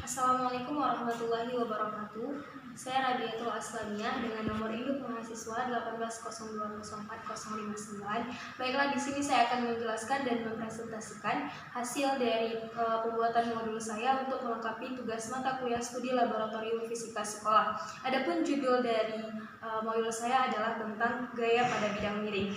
Assalamualaikum warahmatullahi wabarakatuh. Saya Rabiatul Aslamiyah dengan nomor induk mahasiswa 180204059. Baiklah, di sini saya akan menjelaskan dan mempresentasikan hasil dari pembuatan modul saya untuk melengkapi tugas mata kuliah studi laboratorium fisika sekolah. Adapun judul dari modul saya adalah tentang gaya pada bidang miring.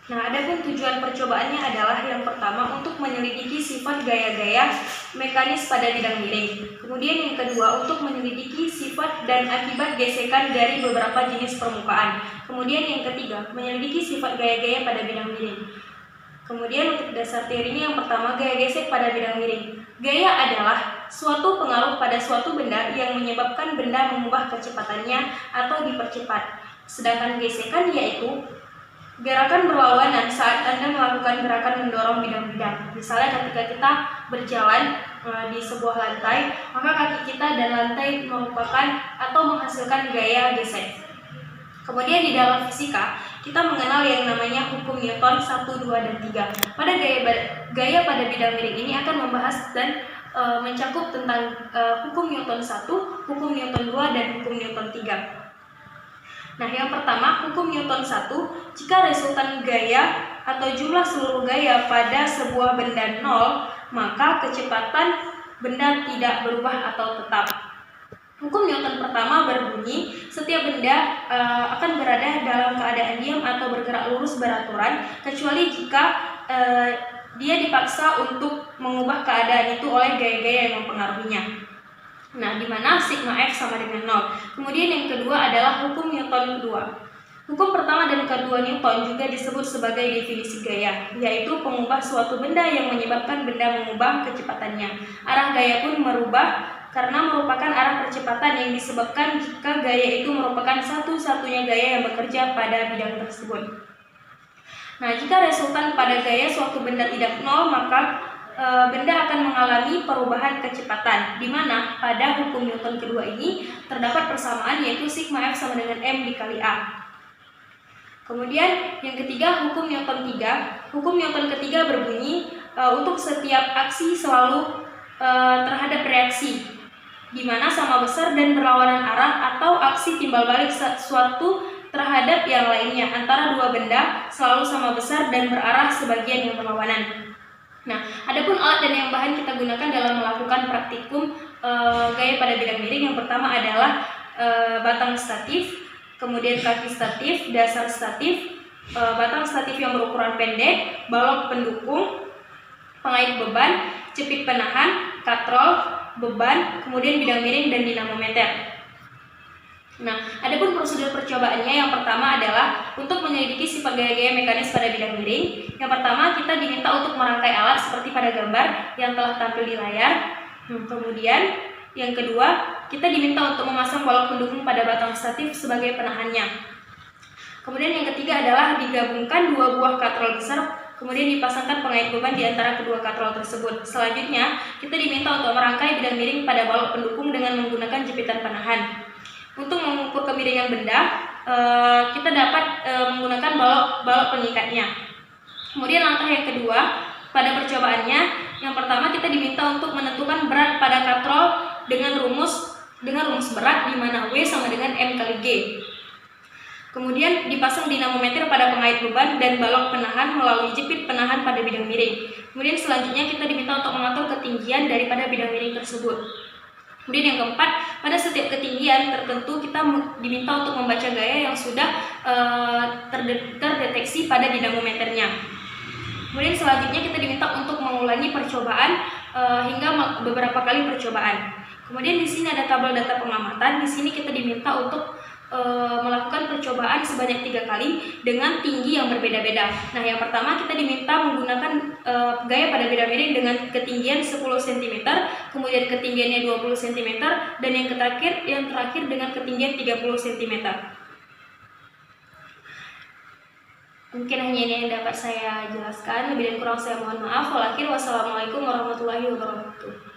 Nah, adapun tujuan percobaannya adalah yang pertama untuk menyelidiki sifat gaya-gaya mekanis pada bidang miring. Kemudian yang kedua untuk menyelidiki sifat dan akibat gesekan dari beberapa jenis permukaan. Kemudian yang ketiga menyelidiki sifat gaya-gaya pada bidang miring. Kemudian untuk dasar teorinya yang pertama gaya gesek pada bidang miring. Gaya adalah suatu pengaruh pada suatu benda yang menyebabkan benda mengubah kecepatannya atau dipercepat. Sedangkan gesekan yaitu gerakan berlawanan saat Anda melakukan gerakan mendorong bidang-bidang. Misalnya ketika kita berjalan di sebuah lantai, maka kaki kita dan lantai merupakan atau menghasilkan gaya gesek. Kemudian di dalam fisika, kita mengenal yang namanya hukum Newton 1, 2, dan 3. Pada gaya pada bidang miring ini akan membahas dan mencakup tentang hukum Newton 1, hukum Newton 2, dan hukum Newton 3. Nah, yang pertama, hukum Newton 1, jika resultan gaya atau jumlah seluruh gaya pada sebuah benda 0, maka kecepatan benda tidak berubah atau tetap. Hukum Newton pertama berbunyi, setiap benda akan berada dalam keadaan diam atau bergerak lurus beraturan, kecuali jika dia dipaksa untuk mengubah keadaan itu oleh gaya-gaya yang mempengaruhinya. Nah, di mana sigma F sama dengan 0. Kemudian yang kedua adalah hukum Newton 2. Hukum pertama dan kedua Newton juga disebut sebagai definisi gaya, yaitu pengubah suatu benda yang menyebabkan benda mengubah kecepatannya. Arah gaya pun merubah karena merupakan arah percepatan yang disebabkan jika gaya itu merupakan satu-satunya gaya yang bekerja pada bidang tersebut. Nah, jika resultan pada gaya suatu benda tidak 0, maka benda akan mengalami perubahan kecepatan, di mana pada hukum Newton kedua ini terdapat persamaan, yaitu sigma F sama dengan M dikali A. Kemudian yang ketiga, hukum Newton 3. Hukum Newton ketiga berbunyi, untuk setiap aksi selalu terhadap reaksi, di mana sama besar dan berlawanan arah, atau aksi timbal balik suatu terhadap yang lainnya antara dua benda selalu sama besar dan berarah sebagian yang berlawanan. Nah, adapun alat dan yang bahan kita gunakan dalam melakukan praktikum gaya pada bidang miring, yang pertama adalah batang statif, kemudian kaki statif, dasar statif, batang statif yang berukuran pendek, balok pendukung, pengait beban, cepit penahan, katrol, beban, kemudian bidang miring dan dinamometer. Nah, adapun prosedur percobaannya yang pertama adalah untuk menyelidiki sifat gaya-gaya mekanis pada bidang miring. Yang pertama, kita diminta untuk merangkai alat seperti pada gambar yang telah tampil di layar. Kemudian, yang kedua, kita diminta untuk memasang balok pendukung pada batang statif sebagai penahannya. Kemudian yang ketiga adalah digabungkan dua buah katrol besar, kemudian dipasangkan pengait beban di antara kedua katrol tersebut. Selanjutnya, kita diminta untuk merangkai bidang miring pada balok pendukung dengan menggunakan jepitan penahan. Untuk mengukur kemiringan benda, kita dapat menggunakan balok pengikatnya. Kemudian langkah yang kedua pada percobaannya, yang pertama kita diminta untuk menentukan berat pada katrol dengan rumus berat, di mana W sama dengan M kali G. Kemudian dipasang dinamometer pada pengait beban dan balok penahan melalui jepit penahan pada bidang miring. Kemudian selanjutnya kita diminta untuk mengatur ketinggian daripada bidang miring tersebut. Kemudian yang keempat, pada setiap ketinggian tertentu kita diminta untuk membaca gaya yang sudah terdeteksi pada dinamometernya. Kemudian selanjutnya kita diminta untuk mengulangi percobaan hingga beberapa kali percobaan. Kemudian di sini ada tabel data pengamatan. Di sini kita diminta untuk melakukan percobaan sebanyak 3 kali dengan tinggi yang berbeda-beda. Nah, yang pertama kita diminta menggunakan gaya pada bidang miring dengan ketinggian 10 cm, kemudian ketinggiannya 20 cm, dan yang terakhir dengan ketinggian 30 cm. Mungkin hanya ini yang dapat saya jelaskan. Lebih dan kurang saya mohon maaf. Wassalamualaikum warahmatullahi wabarakatuh.